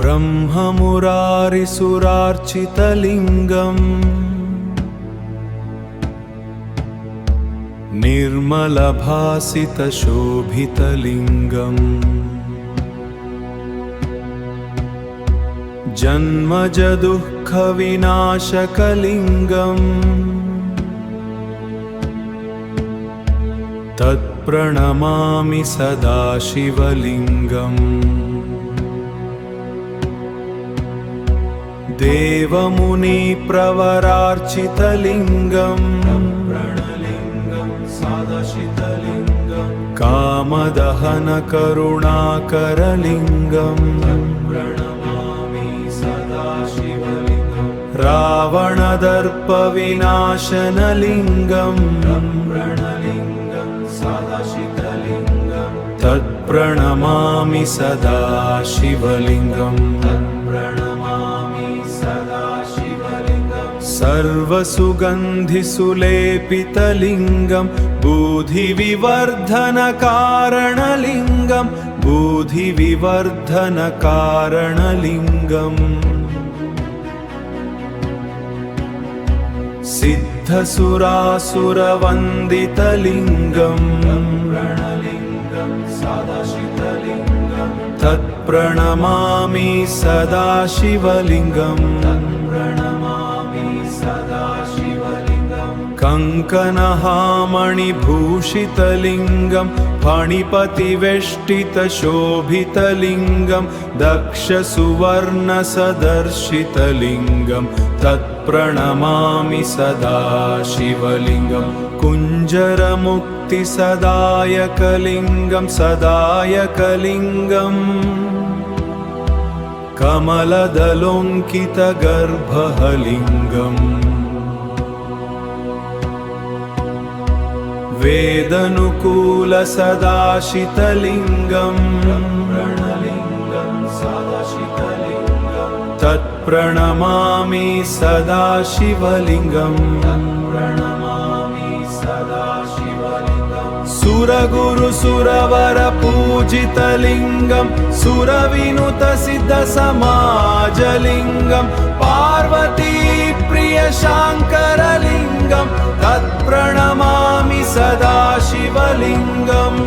ब्रह्ममुरारिसुरार्चितलिङ्गम् निर्मलभासितशोभितलिङ्गम् जन्मजदुःखविनाशकलिङ्गम् तत्प्रणमामि सदा शिवलिङ्गम् देवमुनिप्रवरार्चितलिङ्गम् कामदहनकरुणाकरलिङ्गम् रावणदर्पविनाशनलिङ्गम् तत्प्रणमामि सदा शिवलिङ्गम् सर्वसुगन्धिसुलेपितलिङ्गम् बुद्धिविवर्धनकारणलिङ्गम् बुद्धिविवर्धनकारणलिङ्गम् सिद्धसुरासुरवन्दितलिङ्गम् तत्प्रणमामि सदा शिवलिङ्गम् कङ्कणहामणिभूषितलिङ्गम् फणिपतिवेष्टितशोभितलिङ्गम् दक्षसुवर्णसदर्शितलिङ्गम् तत्प्रणमामि सदा शिवलिङ्गम् कुञ्जरमुक्तिसदायकलिङ्गम् सदायकलिङ्गम् कमलदलोङ्कितगर्भलिङ्गम् वेदनुकूलसदाशितलिङ्गम् तत्प्रणमामि सदा शिवलिङ्गम् सुरगुरुसुरवरपूजितलिङ्गम् सुरविनुतसिद्धसमाजलिङ्गम् पार्वतीप्रियशाङ्करलिङ्गम् तत्प्रणमामि सदा शिवलिङ्गम्